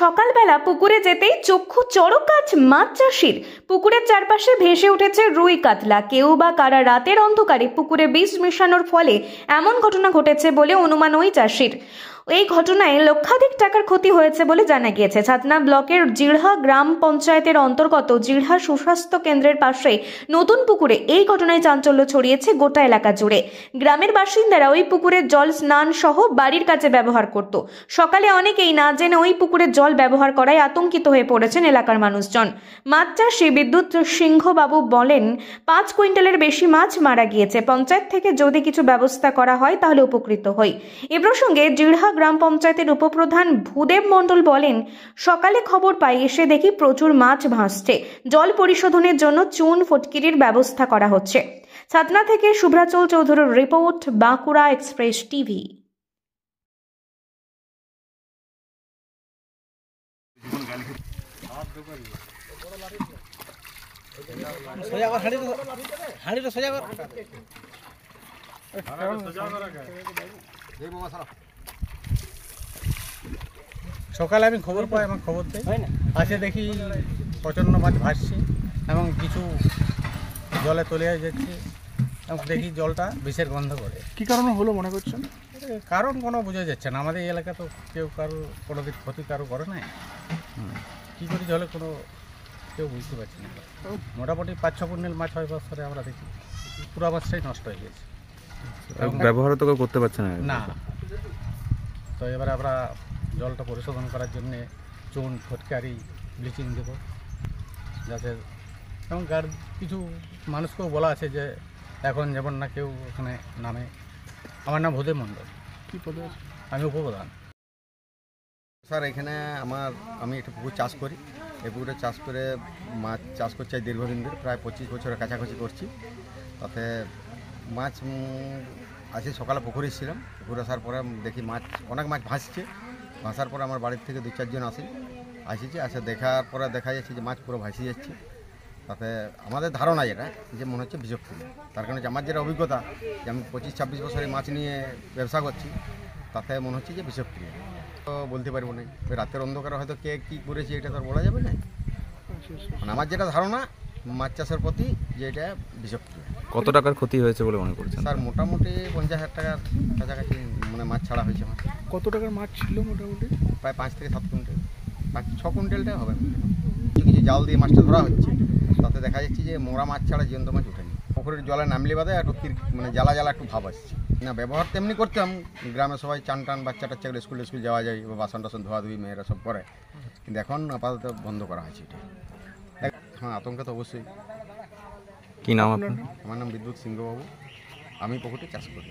সকালবেলা পুকুরে যেতেই চক্ষু চড়কাচ মাছ চাষির। পুকুরের চারপাশে ভেসে উঠেছে রুই কাতলা। কেউ বা কারা রাতের অন্ধকারে পুকুরে বিষ মেশানোর ফলে এমন ঘটনা ঘটেছে বলে অনুমান ওই চাষির। এই ঘটনায় লক্ষাধিক টাকার ক্ষতি হয়েছে বলে জানা গিয়েছে। ছাতনা ব্লকের জিড়হা গ্রাম পঞ্চায়েতের অন্তর্গত জিড়হা সুস্বাস্থ্য কেন্দ্রের পাশে নতুন পুকুরে এই ঘটনায় চাঞ্চল্য ছড়িয়েছে গোটা এলাকা জুড়ে। গ্রামের বাসিন্দারা ওই পুকুরের জল স্নান সহ বাড়ির কাজে ব্যবহার করত। সকালে অনেকেই না জেনে ওই পুকুরের জল ব্যবহার করায় আতঙ্কিত হয়ে পড়েছেন এলাকার মানুষজন। মাছ চাষী বিদ্যুৎ সিংহবাবু বলেন, 5 কুইন্টালের বেশি মাছ মারা গিয়েছে। পঞ্চায়েত থেকে যদি কিছু ব্যবস্থা করা হয় তাহলে উপকৃত হই। এ প্রসঙ্গে জিড়হা গ্রাম পঞ্চায়েতের উপপ্রধান ভূদেব মণ্ডল বলেন, সকালে খবর পাই, এসে দেখি প্রচুর মাছ ভাসছে। জল পরিশোধনের জন্য চুন ফটকিরির ব্যবস্থা করা হচ্ছে। ছাতনা থেকে শুভ্রাচল চৌধুরীর রিপোর্ট, বাঁকুড়া এক্সপ্রেস টিভি। সকালে আমি খবর পাই, আমার খবর দেয় আসে দেখি প্রচণ্ড মাছ ভাসছে এবং কিছু জলে তলিয়ে যাচ্ছে এবং দেখি জলটা বিষের গন্ধ করে। কি কারণে হলো মনে করছেন? কারণ কোনো বোঝা যাচ্ছে না। আমাদের এই এলাকা তো কেউ কারো কোনো দিক ক্ষতি কারো করে নাই। কী করি জলে কোনো কেউ বুঝতে পারছি না। মোটামুটি 5-6 কুইন্টাল মাছ হয় বছরে আমরা দেখি, পুরো মাছটাই নষ্ট হয়ে গেছে। ব্যবহারও তো কেউ করতে পারছে না। না, তো এবারে আমরা জলটা পরিশোধন করার জন্যে চুন ফটকারি ব্লিচিং দেবো যাতে, এবং কিছু মানুষকেও বলা আছে যে এখন যেমন না কেউ ওখানে নামে। আমার নাম ভূদেব মণ্ডল। কি পদে আছে? আমি উপপ্রধান। স্যার, এখানে আমি একটা পুকুর চাষ করি। এই পুকুরে চাষ করে মাছ চাষ করছি দীর্ঘদিন ধরে, প্রায় 25 বছরের কাছাকাছি করছি। তাতে মাছ আজকে সকালে পুকুরে ছিলাম। পুকুরে আসার পরে দেখি অনেক মাছ ভাসার পরে আমার বাড়ির থেকে 2-4 জন আসে দেখার পরে দেখা যাচ্ছে যে মাছ পুরো ভাসিয়ে যাচ্ছে। তাতে আমাদের ধারণা যেটা যে মনে হচ্ছে বিষক্রিয়া। তার কারণে আমার যেটা অভিজ্ঞতা, যে আমি 25-26 বছরে মাছ নিয়ে ব্যবসা করছি, তাতে মনে হচ্ছে যে বিষক্রিয়া। তো বলতে পারবো না, রাতের অন্ধকারে হয়তো কে কী করেছে এটা তো বলা যাবে না। মানে আমার যেটা ধারণা মাছ চাষের প্রতি, যে এটা বিষক্রিয়া। কত টাকার ক্ষতি হয়েছে বলে মনে করছেন? স্যার, মোটামুটি 50,000 টাকার কাছাকাছি মানে মাছ ছাড়া হয়েছে আমার। কত টাকার মাছ ছিল মোটামুটি? প্রায় 5 থেকে 7 কুইন্টাল, 5-6 কুইন্টালটাই হবে। কিছু জাল দিয়ে মাছটা ধরা হচ্ছে, তাতে দেখা যাচ্ছে যে মোরা মাছ ছাড়া জীবন্ত মাছ ওঠেনি। পুকুরের জলে নামলে বাদে একটু মানে জ্বালা একটু ভাব আসছে না। ব্যবহার তেমনি করতাম, গ্রামে সবাই চান বাচ্চা টাচ্চাগুলো স্কুল যাওয়া যায়, বা বাসন টাসন ধোয়াধুয়ি মেয়েরা সব করে, কিন্তু এখন আপাতত বন্ধ করা হয়েছে এটা। হ্যাঁ, আতঙ্ক তো অবশ্যই। কি নাম আপনার? আমার নাম বিদ্যুৎ সিংহবাবু। আমি পুকুরটি চাষ করি।